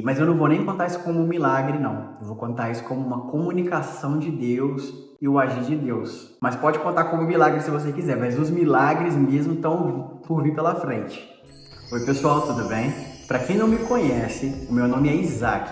Mas eu não vou nem contar isso como um milagre, não. Eu vou contar isso como uma comunicação de Deus e o agir de Deus. Mas pode contar como milagre se você quiser, mas os milagres mesmo estão por vir pela frente. Oi pessoal, tudo bem? Para quem não me conhece, o meu nome é Isaac.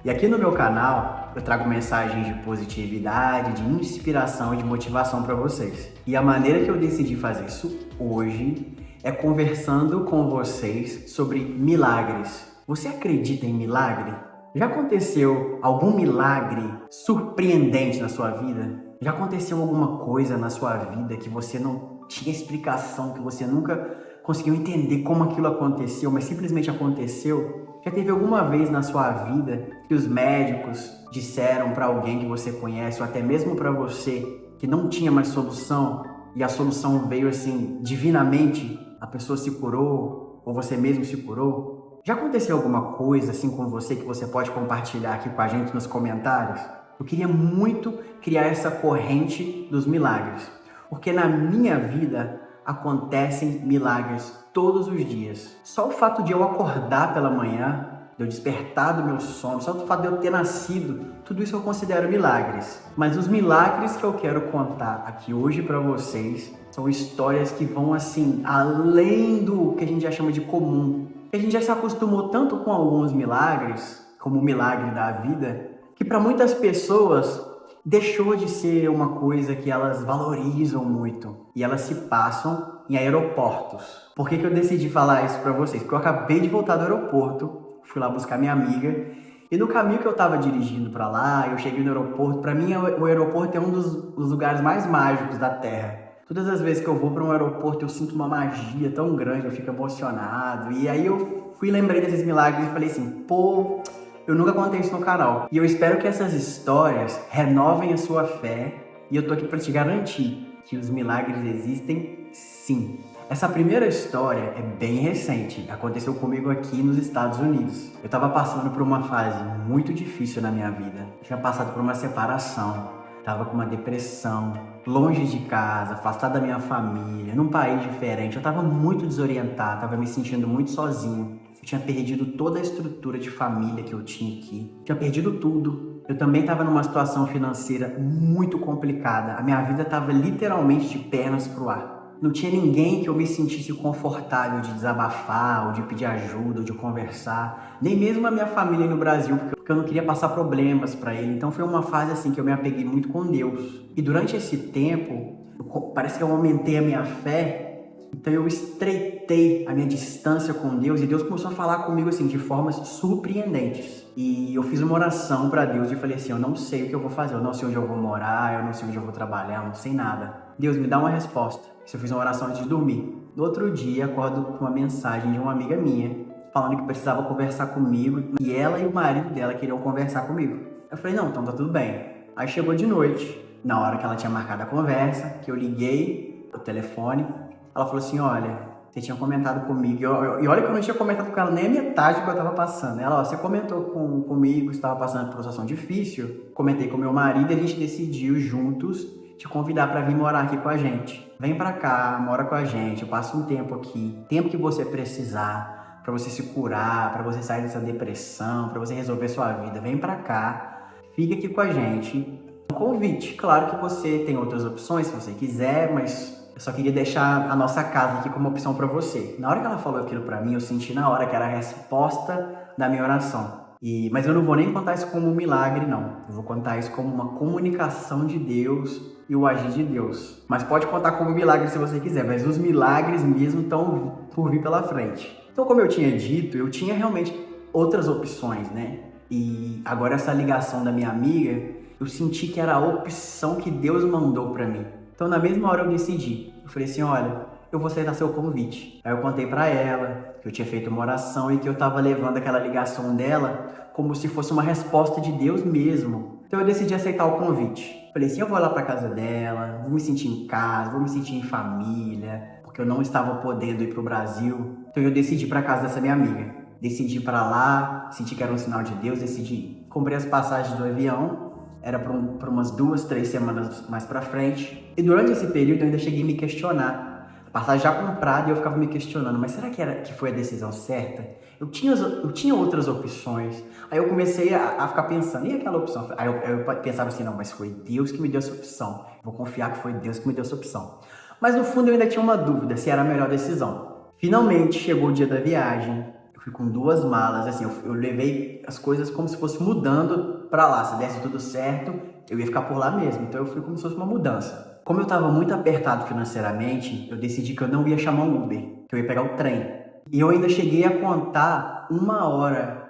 E aqui no meu canal eu trago mensagens de positividade, de inspiração e de motivação para vocês. E a maneira que eu decidi fazer isso hoje é conversando com vocês sobre milagres. Você acredita em milagre? Já aconteceu algum milagre surpreendente na sua vida? Já aconteceu alguma coisa na sua vida que você não tinha explicação, que você nunca conseguiu entender como aquilo aconteceu, mas simplesmente aconteceu? Já teve alguma vez na sua vida que os médicos disseram para alguém que você conhece, ou até mesmo para você, que não tinha mais solução, e a solução veio assim, divinamente, a pessoa se curou, ou você mesmo se curou? Já aconteceu alguma coisa assim com você que você pode compartilhar aqui com a gente nos comentários? Eu queria muito criar essa corrente dos milagres, porque na minha vida acontecem milagres todos os dias. Só o fato de eu acordar pela manhã, de eu despertar do meu sono, só o fato de eu ter nascido, tudo isso eu considero milagres. Mas os milagres que eu quero contar aqui hoje para vocês são histórias que vão assim, além do que a gente já chama de comum. A gente já se acostumou tanto com alguns milagres, como o milagre da vida, que para muitas pessoas deixou de ser uma coisa que elas valorizam muito e elas se passam em aeroportos. Por que eu decidi falar isso para vocês? Porque eu acabei de voltar do aeroporto, fui lá buscar minha amiga e no caminho que eu estava dirigindo para lá, eu cheguei no aeroporto. Para mim, o aeroporto é um dos lugares mais mágicos da Terra. Todas as vezes que eu vou para um aeroporto, eu sinto uma magia tão grande, eu fico emocionado. E aí eu lembrei desses milagres e falei assim, pô, eu nunca contei isso no canal. E eu espero que essas histórias renovem a sua fé. E eu tô aqui para te garantir que os milagres existem sim. Essa primeira história é bem recente. Aconteceu comigo aqui nos Estados Unidos. Eu tava passando por uma fase muito difícil na minha vida. Eu tinha passado por uma separação. Tava com uma depressão, longe de casa, afastado da minha família, num país diferente. Eu tava muito desorientado, tava me sentindo muito sozinho. Eu tinha perdido toda a estrutura de família que eu tinha aqui. Tinha perdido tudo. Eu também estava numa situação financeira muito complicada. A minha vida estava literalmente de pernas pro ar. Não tinha ninguém que eu me sentisse confortável de desabafar, ou de pedir ajuda, ou de conversar. Nem mesmo a minha família no Brasil, porque eu não queria passar problemas para ele. Então foi uma fase assim que eu me apeguei muito com Deus. E durante esse tempo, parece que eu aumentei a minha fé. Então eu estreitei a minha distância com Deus e Deus começou a falar comigo assim de formas surpreendentes. E eu fiz uma oração para Deus e falei assim, eu não sei o que eu vou fazer, eu não sei onde eu vou morar, eu não sei onde eu vou trabalhar, eu não sei nada. Deus, me dá uma resposta. Isso eu fiz uma oração antes de dormir. No outro dia, acordo com uma mensagem de uma amiga minha, falando que precisava conversar comigo e ela e o marido dela queriam conversar comigo. Eu falei, não, então tá tudo bem. Aí chegou de noite, na hora que ela tinha marcado a conversa, que eu liguei o telefone, ela falou assim, olha, você tinha comentado comigo, e olha que eu não tinha comentado com ela nem a metade do que eu tava passando. Ela, ó, você comentou comigo, estava passando por uma situação difícil, comentei com meu marido e a gente decidiu juntos te convidar para vir morar aqui com a gente. Vem para cá, mora com a gente, eu passo um tempo aqui, tempo que você precisar, para você se curar, para você sair dessa depressão, para você resolver sua vida. Vem para cá, fica aqui com a gente. Um convite, claro que você tem outras opções se você quiser, mas eu só queria deixar a nossa casa aqui como opção para você. Na hora que ela falou aquilo para mim, eu senti na hora que era a resposta da minha oração. Mas eu não vou nem contar isso como um milagre, não. Eu vou contar isso como uma comunicação de Deus e o agir de Deus. Mas pode contar como milagre se você quiser, mas os milagres mesmo estão por vir pela frente. Então, como eu tinha dito, eu tinha realmente outras opções, né? E agora essa ligação da minha amiga, eu senti que era a opção que Deus mandou para mim. Então, na mesma hora eu decidi. Eu falei assim, olha, eu vou aceitar seu convite. Aí eu contei pra ela que eu tinha feito uma oração e que eu tava levando aquela ligação dela como se fosse uma resposta de Deus mesmo. Então eu decidi aceitar o convite. Falei assim, eu vou lá pra casa dela, vou me sentir em casa, vou me sentir em família, porque eu não estava podendo ir pro Brasil. Então eu decidi ir pra casa dessa minha amiga. Decidi ir pra lá, senti que era um sinal de Deus, decidi ir. Comprei as passagens do avião. Era para umas 2, 3 semanas mais pra frente. E durante esse período eu ainda cheguei a me questionar. A passagem já comprada, e eu ficava me questionando, mas será que foi a decisão certa? Eu tinha outras opções. Aí eu comecei a ficar pensando, e aquela opção? Aí eu pensava assim, não, mas foi Deus que me deu essa opção. Vou confiar que foi Deus que me deu essa opção. Mas no fundo eu ainda tinha uma dúvida se era a melhor decisão. Finalmente chegou o dia da viagem. Eu fui com 2 malas, assim, eu levei as coisas como se fosse mudando pra lá. Se desse tudo certo, eu ia ficar por lá mesmo. Então eu fui como se fosse uma mudança. Como eu estava muito apertado financeiramente, eu decidi que eu não ia chamar um Uber, que eu ia pegar o trem. E eu ainda cheguei a contar 1 hora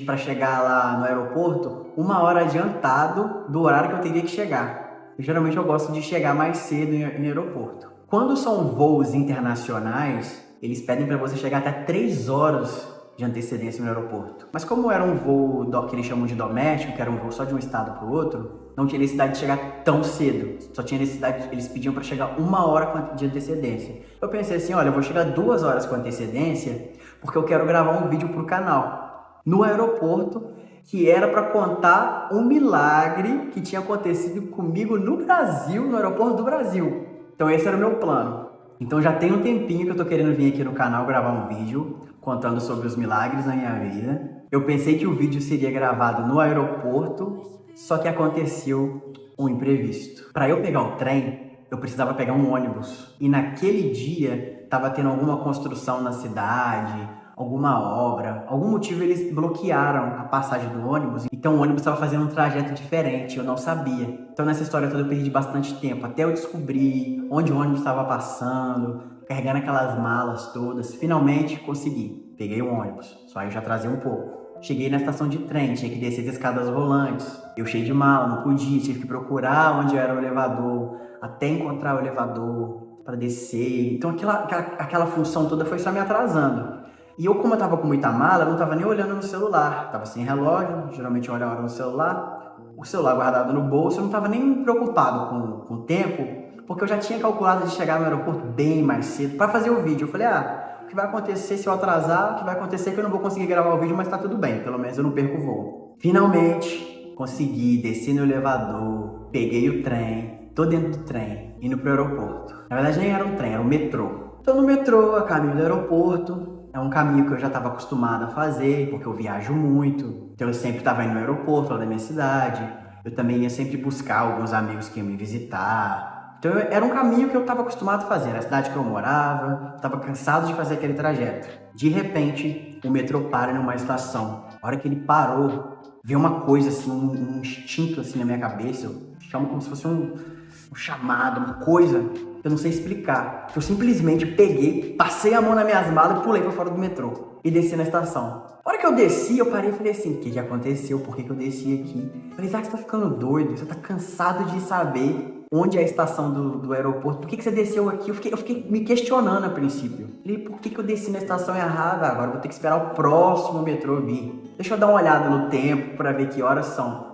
para chegar lá no aeroporto, 1 hora adiantado do horário que eu teria que chegar. Geralmente eu gosto de chegar mais cedo em aeroporto. Quando são voos internacionais, eles pedem para você chegar até 3 horas de antecedência no aeroporto. Mas como era um voo que eles chamam de doméstico, que era um voo só de um estado para o outro, não tinha necessidade de chegar tão cedo. Só tinha necessidade, eles pediam para chegar 1 hora de antecedência. Eu pensei assim, olha, eu vou chegar 2 horas com antecedência, porque eu quero gravar um vídeo para o canal no aeroporto, que era para contar um milagre que tinha acontecido comigo no Brasil, no aeroporto do Brasil. Então esse era o meu plano. Então já tem um tempinho que eu tô querendo vir aqui no canal gravar um vídeo contando sobre os milagres na minha vida. Eu pensei que o vídeo seria gravado no aeroporto, só que aconteceu um imprevisto. Para eu pegar o trem, eu precisava pegar um ônibus. E naquele dia tava tendo alguma construção na cidade, alguma obra, algum motivo eles bloquearam a passagem do ônibus, então o ônibus estava fazendo um trajeto diferente, eu não sabia. Então nessa história toda eu perdi bastante tempo, até eu descobrir onde o ônibus estava passando, carregando aquelas malas todas. Finalmente consegui, peguei o ônibus, só aí eu já trazia um pouco. Cheguei na estação de trem, tinha que descer as escadas rolantes, eu cheio de mala, não podia, tive que procurar onde era o elevador, até encontrar o elevador para descer. Então aquela função toda foi só me atrasando. E eu, como eu tava com muita mala, eu não tava nem olhando no celular. Tava sem relógio, geralmente eu olho a hora no celular. O celular guardado no bolso, eu não tava nem preocupado com o tempo, porque eu já tinha calculado de chegar no aeroporto bem mais cedo para fazer o vídeo. Eu falei, o que vai acontecer se eu atrasar? O que vai acontecer é que eu não vou conseguir gravar o vídeo, mas tá tudo bem, pelo menos eu não perco o voo. Finalmente, consegui descer no elevador, peguei o trem, tô dentro do trem, indo pro aeroporto. Na verdade nem era um trem, era um metrô. Tô no metrô, a caminho do aeroporto. É um caminho que eu já estava acostumado a fazer, porque eu viajo muito. Então eu sempre estava indo no aeroporto lá da minha cidade. Eu também ia sempre buscar alguns amigos que iam me visitar. Então era um caminho que eu estava acostumado a fazer. Na cidade que eu morava, estava cansado de fazer aquele trajeto. De repente, o metrô para numa estação. A hora que ele parou, veio uma coisa assim, um instinto assim na minha cabeça. Eu chamo como se fosse um chamado, uma coisa que eu não sei explicar. Eu simplesmente peguei, passei a mão nas minhas malas e pulei pra fora do metrô. E desci na estação. A hora que eu desci, eu parei e falei assim, o que aconteceu? Por que eu desci aqui? Eu falei, Isaac, você tá ficando doido? Você tá cansado de saber onde é a estação do aeroporto? Por que você desceu aqui? Eu fiquei me questionando a princípio. Eu falei, por que eu desci na estação errada? Agora eu vou ter que esperar o próximo metrô vir. Deixa eu dar uma olhada no tempo pra ver que horas são.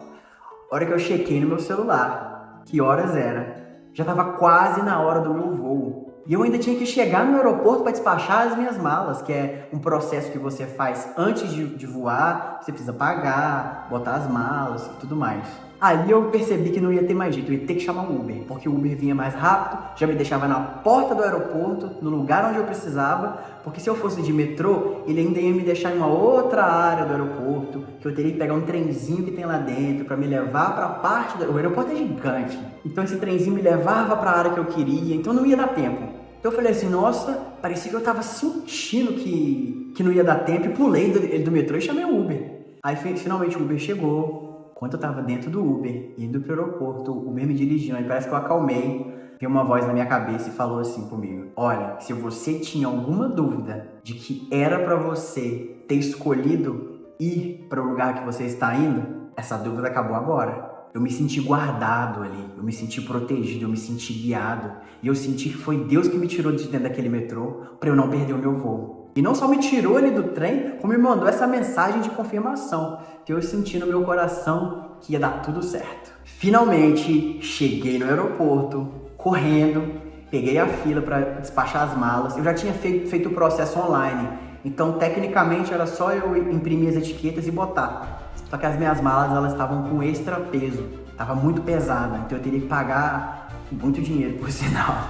A hora que eu chequei no meu celular, que horas era? Já estava quase na hora do meu voo. E eu ainda tinha que chegar no aeroporto para despachar as minhas malas, que é um processo que você faz antes de voar. Você precisa pagar, botar as malas e tudo mais. Aí eu percebi que não ia ter mais jeito, eu ia ter que chamar um Uber, porque o Uber vinha mais rápido, já me deixava na porta do aeroporto, no lugar onde eu precisava, porque se eu fosse de metrô, ele ainda ia me deixar em uma outra área do aeroporto, que eu teria que pegar um trenzinho que tem lá dentro para me levar para a parte do... O aeroporto é gigante, então esse trenzinho me levava para a área que eu queria, então não ia dar tempo. Então eu falei assim, nossa, parecia que eu tava sentindo que não ia dar tempo e pulei do metrô e chamei o Uber. Aí finalmente o Uber chegou. Enquanto eu tava dentro do Uber, indo pro aeroporto, o Uber me dirigiu, aí parece que eu acalmei, veio uma voz na minha cabeça e falou assim comigo, olha, se você tinha alguma dúvida de que era pra você ter escolhido ir para o lugar que você está indo, essa dúvida acabou agora. Eu me senti guardado ali, eu me senti protegido, eu me senti guiado, e eu senti que foi Deus que me tirou de dentro daquele metrô para eu não perder o meu voo. E não só me tirou ali do trem, como me mandou essa mensagem de confirmação, que eu senti no meu coração que ia dar tudo certo. Finalmente, cheguei no aeroporto, correndo, peguei a fila para despachar as malas. Eu já tinha feito o processo online, então tecnicamente era só eu imprimir as etiquetas e botar. Só que as minhas malas, elas estavam com extra peso, estava muito pesada, então eu teria que pagar muito dinheiro, por sinal.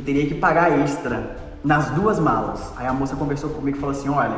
eu teria que pagar extra nas 2 malas. Aí a moça conversou comigo e falou assim, olha,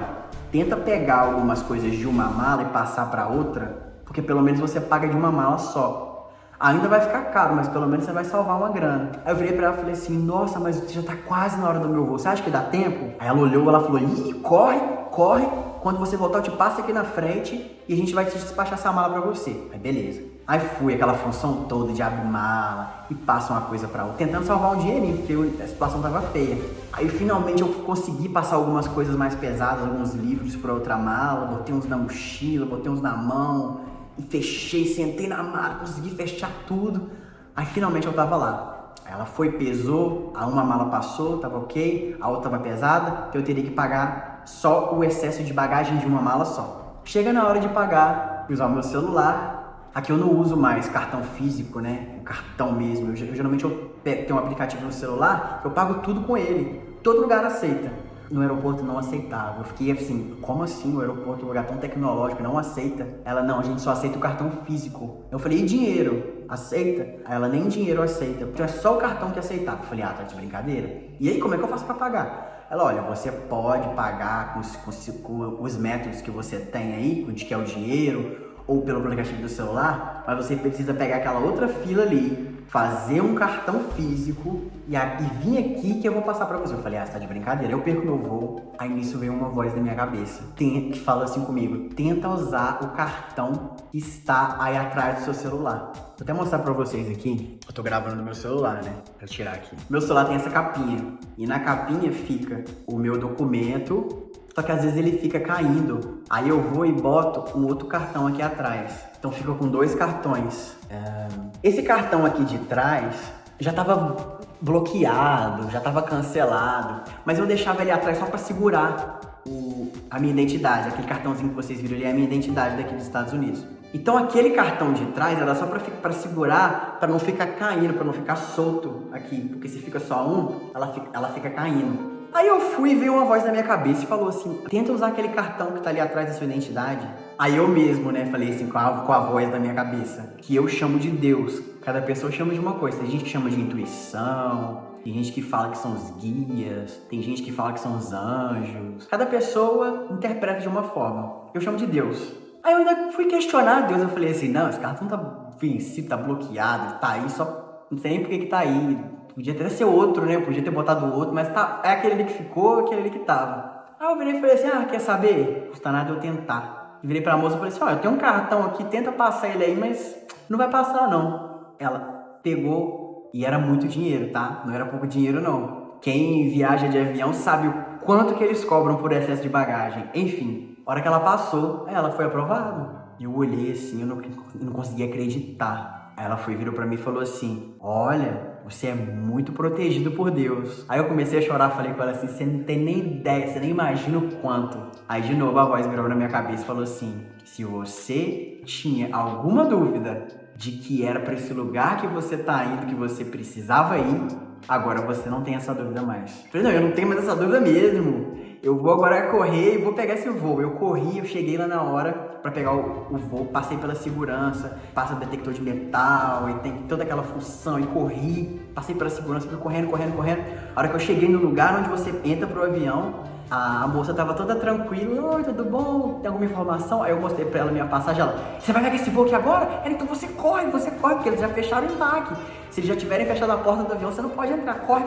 tenta pegar algumas coisas de uma mala e passar para outra, porque pelo menos você paga de uma mala só. Ainda vai ficar caro, mas pelo menos você vai salvar uma grana. Aí eu virei pra ela e falei assim, nossa, mas já tá quase na hora do meu voo, você acha que dá tempo? Aí ela olhou, ela falou, ih, corre, corre, quando você voltar eu te passo aqui na frente e a gente vai te despachar essa mala pra você. Aí beleza. Aí fui, aquela função toda de abrir mala e passa uma coisa pra outra, tentando salvar um dinheirinho, porque a situação tava feia. Aí finalmente eu consegui passar algumas coisas mais pesadas, alguns livros pra outra mala, botei uns na mochila, botei uns na mão, e fechei, sentei na mala, consegui fechar tudo. Aí finalmente eu tava lá. Aí ela foi, pesou, uma mala passou, tava ok, a outra tava pesada, eu teria que pagar só o excesso de bagagem de uma mala só. Chega na hora de pagar, usar o meu celular. Aqui eu não uso mais cartão físico, né? O cartão mesmo. Geralmente eu tenho um aplicativo no celular, eu pago tudo com ele. Todo lugar aceita. No aeroporto não aceitava. Eu fiquei assim, como assim o aeroporto, um lugar tão tecnológico, não aceita? Ela, não, a gente só aceita o cartão físico. Eu falei, e dinheiro? Aceita? Aí ela, nem dinheiro aceita. Então é só o cartão que aceitava. Eu falei, tá de brincadeira? E aí, como é que eu faço pra pagar? Ela, olha, você pode pagar com os métodos que você tem aí, de que é o dinheiro, ou pelo aplicativo do celular, mas você precisa pegar aquela outra fila ali, fazer um cartão físico e vir aqui que eu vou passar pra você. Eu falei, você tá de brincadeira, eu perco meu voo. Aí nisso veio uma voz na minha cabeça, que fala assim comigo, tenta usar o cartão que está aí atrás do seu celular. Vou até mostrar pra vocês aqui, eu tô gravando no meu celular, né, pra tirar aqui. Meu celular tem essa capinha, e na capinha fica o meu documento, só que às vezes ele fica caindo. Aí eu vou e boto um outro cartão aqui atrás. Então fica com 2 cartões. Esse cartão aqui de trás já tava bloqueado, já tava cancelado. Mas eu deixava ele atrás só pra segurar a minha identidade. Aquele cartãozinho que vocês viram ali é a minha identidade daqui dos Estados Unidos. Então aquele cartão de trás era só pra segurar, pra não ficar caindo, pra não ficar solto aqui. Porque se fica só um, ela fica caindo. Aí eu fui e veio uma voz na minha cabeça e falou assim, tenta usar aquele cartão que tá ali atrás da sua identidade. Aí eu mesmo, né, falei assim com a voz da minha cabeça, que eu chamo de Deus. Cada pessoa chama de uma coisa, tem gente que chama de intuição, tem gente que fala que são os guias, tem gente que fala que são os anjos. Cada pessoa interpreta de uma forma. Eu chamo de Deus. Aí eu ainda fui questionar Deus, eu falei assim, não, esse cartão tá vencido, tá bloqueado, tá aí, só não sei nem por que tá aí. Podia até ser outro, né? Podia ter botado outro, mas é aquele ali que ficou, aquele ali que tava. Aí eu virei e falei assim, quer saber? Custa nada eu tentar. E virei pra moça e falei assim, eu tenho um cartão aqui, tenta passar ele aí, mas não vai passar não. Ela pegou e era muito dinheiro, tá? Não era pouco dinheiro não. Quem viaja de avião sabe o quanto que eles cobram por excesso de bagagem. Enfim, a hora que ela passou, ela foi aprovada. Eu olhei assim, eu não conseguia acreditar. Aí ela virou pra mim e falou assim, olha, você é muito protegido por Deus. Aí eu comecei a chorar, falei com ela assim, você não tem nem ideia, você nem imagina o quanto. Aí de novo a voz virou na minha cabeça e falou assim, se você tinha alguma dúvida de que era pra esse lugar que você tá indo, que você precisava ir, agora você não tem essa dúvida mais. Eu falei, não, eu não tenho mais essa dúvida mesmo. Eu vou agora correr e vou pegar esse voo. Eu corri, eu cheguei lá na hora pra pegar o voo, passei pela segurança, passa o detector de metal e tem toda aquela função, e corri, passei pela segurança, fui correndo. A hora que eu cheguei no lugar onde você entra pro avião, a moça tava toda tranquila, oi, tudo bom? Tem alguma informação? Aí eu mostrei pra ela minha passagem, ela, você vai pegar esse voo aqui agora? Ela, então você corre, porque eles já fecharam o embarque. Se eles já tiverem fechado a porta do avião, você não pode entrar, corre.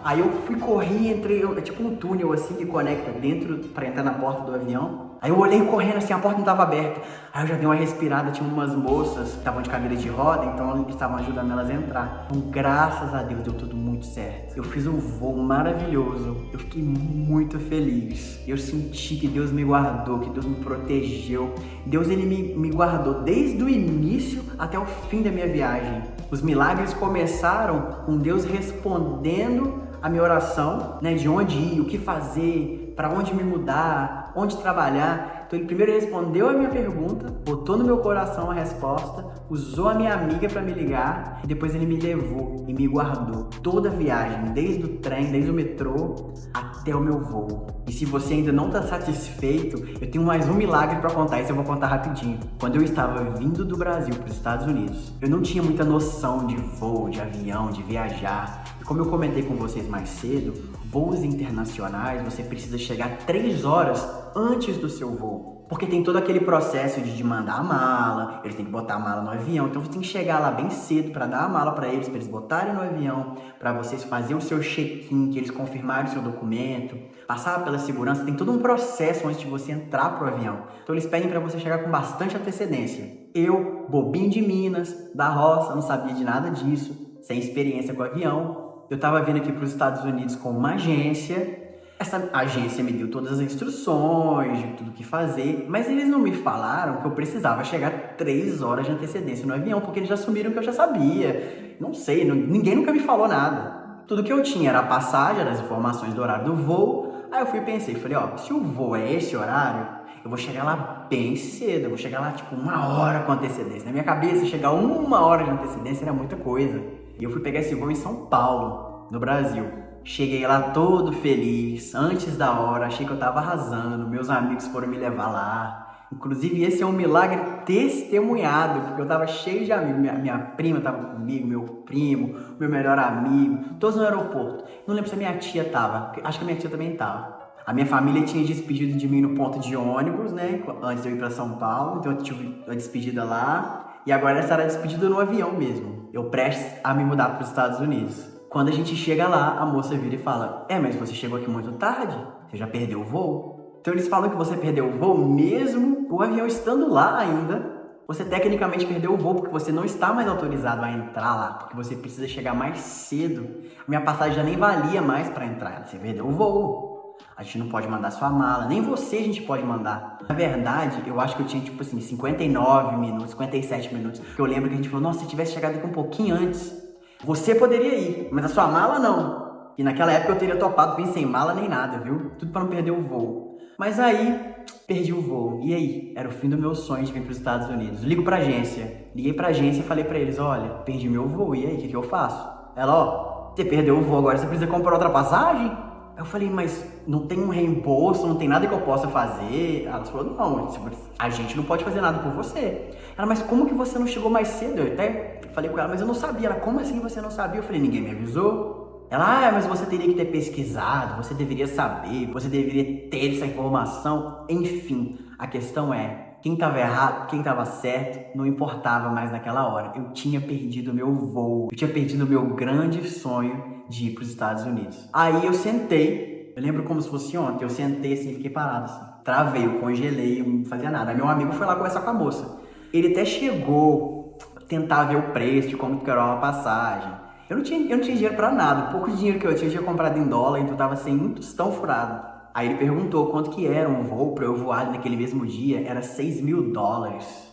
Aí eu fui correr, entrei, é tipo um túnel assim que conecta dentro pra entrar na porta do avião. Aí eu olhei correndo assim, a porta não tava aberta. Aí eu já dei uma respirada, tinha umas moças que estavam de cadeira de roda, então eles estavam ajudando elas a entrar. Então, graças a Deus, deu tudo muito certo. Eu fiz um voo maravilhoso, eu fiquei muito feliz. Eu senti que Deus me guardou, que Deus me protegeu. Deus, ele me guardou desde o início até o fim da minha viagem. Os milagres começaram com Deus respondendo a minha oração, né, de onde ir, o que fazer, para onde me mudar, onde trabalhar. Então ele primeiro respondeu a minha pergunta, botou no meu coração a resposta, usou a minha amiga para me ligar e depois ele me levou e me guardou toda a viagem, desde o trem, desde o metrô até o meu voo. E se você ainda não está satisfeito, eu tenho mais um milagre para contar, isso eu vou contar rapidinho. Quando eu estava vindo do Brasil para os Estados Unidos, eu não tinha muita noção de voo, de avião, de viajar. E como eu comentei com vocês mais cedo, voos internacionais você precisa chegar 3 horas antes do seu voo. Porque tem todo aquele processo de mandar a mala, eles têm que botar a mala no avião, então você tem que chegar lá bem cedo para dar a mala para eles botarem no avião, para vocês fazerem o seu check-in, que eles confirmarem o seu documento, passar pela segurança, tem todo um processo antes de você entrar pro avião. Então eles pedem para você chegar com bastante antecedência. Eu, bobinho de Minas, da roça, não sabia de nada disso, sem experiência com avião, eu estava vindo aqui para os Estados Unidos com uma agência. Essa agência me deu todas as instruções de tudo que fazer, mas eles não me falaram que eu precisava chegar 3 horas de antecedência no avião, porque eles já assumiram que eu já sabia. Não sei, ninguém nunca me falou nada. Tudo que eu tinha era a passagem, as informações do horário do voo. Aí eu fui e pensei, falei, ó, se o voo é esse horário, eu vou chegar lá bem cedo, eu vou chegar lá tipo 1 hora com antecedência. Na minha cabeça, chegar 1 hora de antecedência era muita coisa. E eu fui pegar esse voo em São Paulo, no Brasil. Cheguei lá todo feliz, antes da hora, achei que eu tava arrasando, meus amigos foram me levar lá. Inclusive esse é um milagre testemunhado, porque eu tava cheio de amigos, minha prima tava comigo, meu primo, meu melhor amigo, todos no aeroporto. Não lembro se a minha tia tava, acho que a minha tia também tava. A minha família tinha despedido de mim no ponto de ônibus, né, antes de eu ir pra São Paulo, então eu tive a despedida lá. E agora essa era a despedida no avião mesmo, eu prestes a me mudar para os Estados Unidos. Quando a gente chega lá, a moça vira e fala, mas você chegou aqui muito tarde, você já perdeu o voo. Então eles falam que você perdeu o voo mesmo o avião estando lá ainda. Você tecnicamente perdeu o voo porque você não está mais autorizado a entrar lá, porque você precisa chegar mais cedo. A minha passagem já nem valia mais para entrar, você perdeu o voo. A gente não pode mandar sua mala, nem você a gente pode mandar. Na verdade, eu acho que eu tinha tipo assim 59 minutos, 57 minutos, porque eu lembro que a gente falou, nossa, se tivesse chegado aqui um pouquinho antes, você poderia ir, mas a sua mala não. E naquela época eu teria topado vir sem mala nem nada, viu? Tudo para não perder o voo. Mas aí, perdi o voo. E aí? Era o fim do meu sonho de vir para os Estados Unidos. Ligo pra agência. Liguei pra agência e falei pra eles, olha, perdi meu voo, e aí, o que eu faço? Ela, ó, você perdeu o voo, agora você precisa comprar outra passagem? Eu falei, mas não tem um reembolso, não tem nada que eu possa fazer? Ela falou, não, a gente não pode fazer nada por você. Ela, mas como que você não chegou mais cedo? Eu até falei com ela, mas eu não sabia. Ela, como assim você não sabia? Eu falei, ninguém me avisou. Ela, mas você teria que ter pesquisado, você deveria saber, você deveria ter essa informação. Enfim, a questão é, quem estava errado, quem estava certo, não importava mais naquela hora. Eu tinha perdido o meu voo, eu tinha perdido o meu grande sonho de ir para os Estados Unidos. Aí eu sentei, eu lembro como se fosse ontem, eu sentei assim, fiquei parado assim. Travei, eu congelei, eu não fazia nada. Aí meu amigo foi lá conversar com a moça. Ele até chegou a tentar ver o preço de como que era uma passagem. Eu não tinha dinheiro pra nada, o pouco dinheiro que eu tinha comprado em dólar, então eu tava sem um tostão furado. Aí ele perguntou quanto que era um voo pra eu voar naquele mesmo dia, era $6 mil.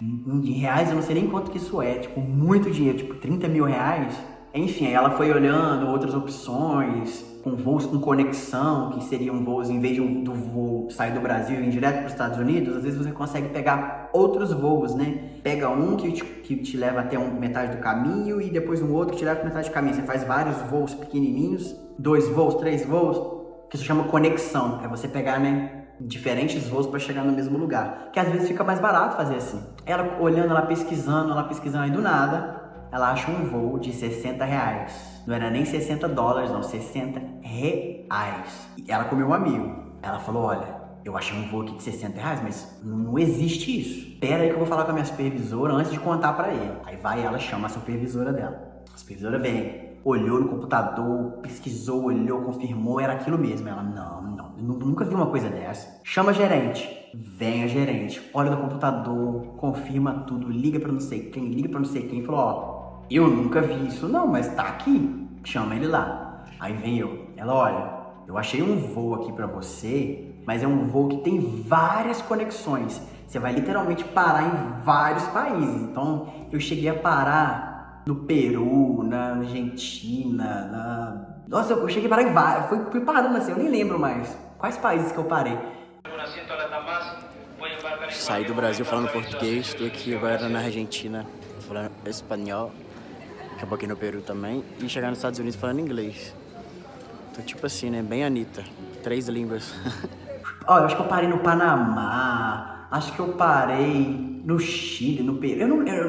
Em reais eu não sei nem quanto que isso é, tipo, muito dinheiro, tipo 30 mil reais. Enfim, aí ela foi olhando outras opções, com voos com conexão, que seriam voos, em vez do voo sair do Brasil e ir direto para os Estados Unidos, às vezes você consegue pegar outros voos, né? Pega um que te leva até metade do caminho e depois um outro que te leva para metade do caminho. Você faz vários voos pequenininhos, 2 voos, 3 voos, que isso chama conexão. É você pegar, né, diferentes voos para chegar no mesmo lugar. Que às vezes fica mais barato fazer assim. Ela olhando, ela pesquisando, aí do nada ela acha um voo de 60 reais. Não era nem 60 dólares, não, 60 reais. E ela comeu um amigo. Ela falou, olha, eu achei um voo aqui de 60 reais, mas não existe isso. Espera aí que eu vou falar com a minha supervisora antes de contar pra ele. Aí vai ela, chama a supervisora dela. A supervisora vem, olhou no computador, pesquisou, olhou, confirmou, era aquilo mesmo. Ela, não, eu nunca vi uma coisa dessa. Chama a gerente. Vem a gerente, olha no computador, confirma tudo, liga pra não sei quem, falou, ó, eu nunca vi isso não, mas tá aqui, chama ele lá. Aí vem eu, ela, olha, eu achei um voo aqui pra você, mas é um voo que tem várias conexões, você vai literalmente parar em vários países. Então eu cheguei a parar no Peru, na Argentina, nossa, eu cheguei a parar em vários, fui parando assim, eu nem lembro mais quais países que eu parei. Saí do Brasil falando português, estou aqui agora na Argentina falando espanhol, acabou aqui no Peru também, e chegar nos Estados Unidos falando inglês. Tô tipo assim, né? Bem Anitta, 3 línguas. Ó, eu acho que eu parei no Panamá, acho que eu parei no Chile, no Peru,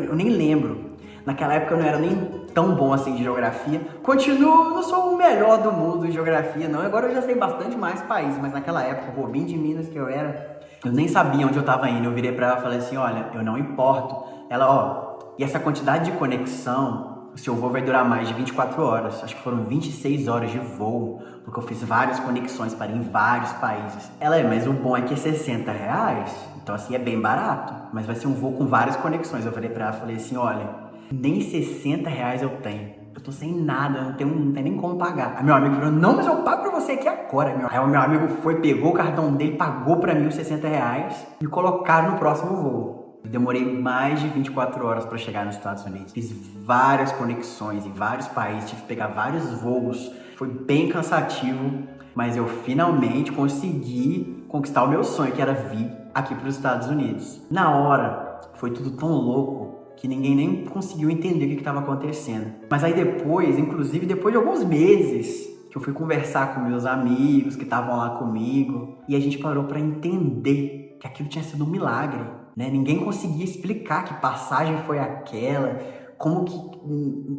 eu nem lembro. Naquela época eu não era nem tão bom assim de geografia. Continuo, não sou o melhor do mundo em geografia, não. Agora eu já sei bastante mais países, mas naquela época, bobinho de Minas que eu era, eu nem sabia onde eu tava indo. Eu virei pra ela e falei assim, olha, eu não importo. Ela, ó, e essa quantidade de conexão, o seu voo vai durar mais de 24 horas. Acho que foram 26 horas de voo, porque eu fiz várias conexões para ir em vários países. Ela, mas o bom é que é R$60. Então assim, é bem barato. Mas vai ser um voo com várias conexões. Eu falei pra ela, falei assim, olha, nem R$60 eu tenho. Eu tô sem nada, não tenho nem como pagar. Aí meu amigo falou, não, mas eu pago pra você aqui agora. Aí o meu amigo foi, pegou o cartão dele, pagou pra mim os R$60 e colocaram no próximo voo. Eu demorei mais de 24 horas para chegar nos Estados Unidos. Fiz várias conexões em vários países, tive que pegar vários voos. Foi bem cansativo, mas eu finalmente consegui conquistar o meu sonho, que era vir aqui para os Estados Unidos. Na hora, foi tudo tão louco que ninguém nem conseguiu entender o que estava acontecendo. Mas aí depois, inclusive depois de alguns meses, que eu fui conversar com meus amigos que estavam lá comigo, e a gente parou para entender que aquilo tinha sido um milagre, né? Ninguém conseguia explicar que passagem foi aquela, como que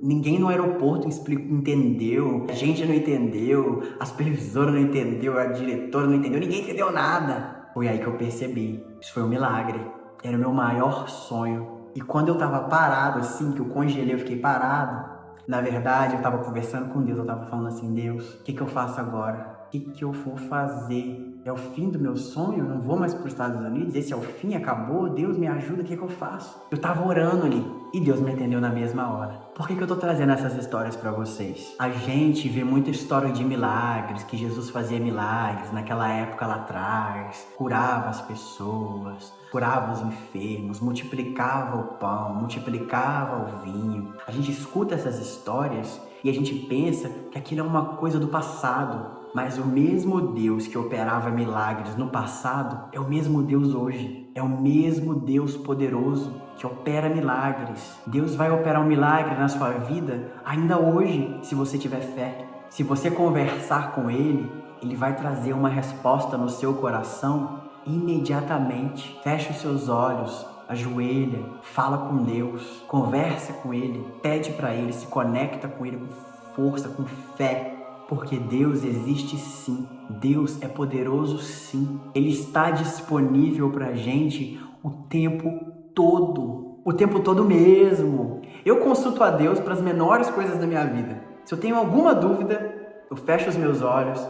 ninguém no aeroporto entendeu, a gente não entendeu, a supervisora não entendeu, a diretora não entendeu, ninguém entendeu nada. Foi aí que eu percebi, isso foi um milagre, era o meu maior sonho. E quando eu tava parado assim, que eu congelei, eu fiquei parado, na verdade eu tava conversando com Deus, eu tava falando assim, Deus, o que eu faço agora? O que eu vou fazer? É o fim do meu sonho? Eu não vou mais para os Estados Unidos? Esse é o fim? Acabou? Deus me ajuda, o que eu faço? Eu tava orando ali e Deus me entendeu na mesma hora. Por que eu tô trazendo essas histórias para vocês? A gente vê muita história de milagres, que Jesus fazia milagres naquela época lá atrás, curava as pessoas, curava os enfermos, multiplicava o pão, multiplicava o vinho. A gente escuta essas histórias e a gente pensa que aquilo é uma coisa do passado. Mas o mesmo Deus que operava milagres no passado é o mesmo Deus hoje. É o mesmo Deus poderoso que opera milagres. Deus vai operar um milagre na sua vida ainda hoje, se você tiver fé. Se você conversar com Ele, Ele vai trazer uma resposta no seu coração imediatamente. Feche os seus olhos, ajoelha, fala com Deus, conversa com Ele, pede para Ele, se conecta com Ele com força, com fé. Porque Deus existe sim, Deus é poderoso sim, Ele está disponível pra gente o tempo todo mesmo. Eu consulto a Deus para as menores coisas da minha vida. Se eu tenho alguma dúvida, eu fecho os meus olhos,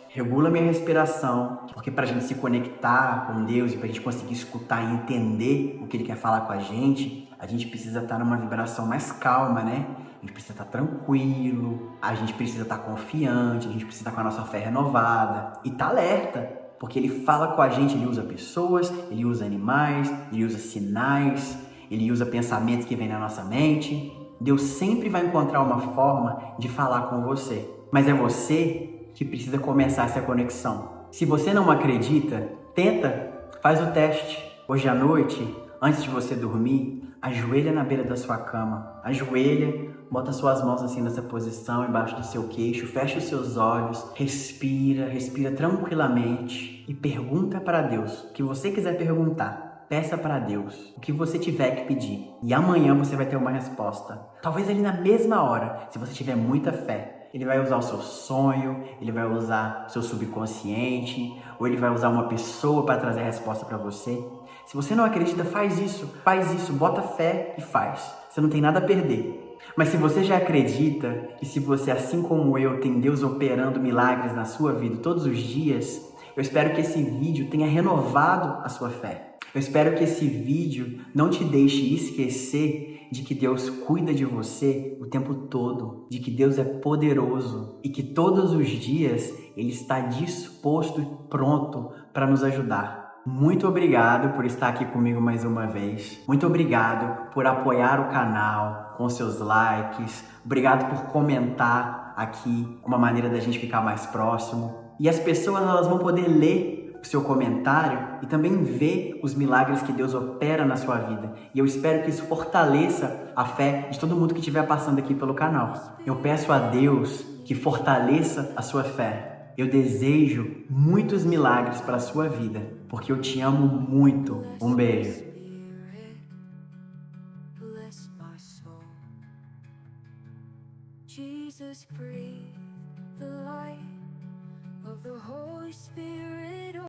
regulo a minha respiração, porque pra gente se conectar com Deus e pra gente conseguir escutar e entender o que Ele quer falar com a gente precisa estar numa vibração mais calma, né? A gente precisa estar tranquilo, a gente precisa estar confiante, a gente precisa estar com a nossa fé renovada e estar alerta, porque Ele fala com a gente, Ele usa pessoas, Ele usa animais, Ele usa sinais, Ele usa pensamentos que vêm na nossa mente. Deus sempre vai encontrar uma forma de falar com você, mas é você que precisa começar essa conexão. Se você não acredita, tenta, faz o teste. Hoje à noite, antes de você dormir, ajoelha na beira da sua cama, ajoelha, bota suas mãos assim nessa posição, embaixo do seu queixo, fecha os seus olhos, respira tranquilamente e pergunta para Deus o que você quiser perguntar. Peça para Deus o que você tiver que pedir e amanhã você vai ter uma resposta. Talvez ali na mesma hora, se você tiver muita fé. Ele vai usar o seu sonho, ele vai usar o seu subconsciente, ou ele vai usar uma pessoa para trazer a resposta para você. Se você não acredita, faz isso, bota fé e faz. Você não tem nada a perder. Mas se você já acredita, e se você, assim como eu, tem Deus operando milagres na sua vida todos os dias, eu espero que esse vídeo tenha renovado a sua fé. Eu espero que esse vídeo não te deixe esquecer de que Deus cuida de você o tempo todo, de que Deus é poderoso e que todos os dias Ele está disposto e pronto para nos ajudar. Muito obrigado por estar aqui comigo mais uma vez. Muito obrigado por apoiar o canal com seus likes. Obrigado por comentar aqui, uma maneira da gente ficar mais próximo. E as pessoas elas vão poder ler o seu comentário e também ver os milagres que Deus opera na sua vida. E eu espero que isso fortaleça a fé de todo mundo que estiver passando aqui pelo canal. Eu peço a Deus que fortaleça a sua fé. Eu desejo muitos milagres para a sua vida, porque eu te amo muito. Um beijo. Bless my soul. Jesus, breathe the light of the Holy Spirit.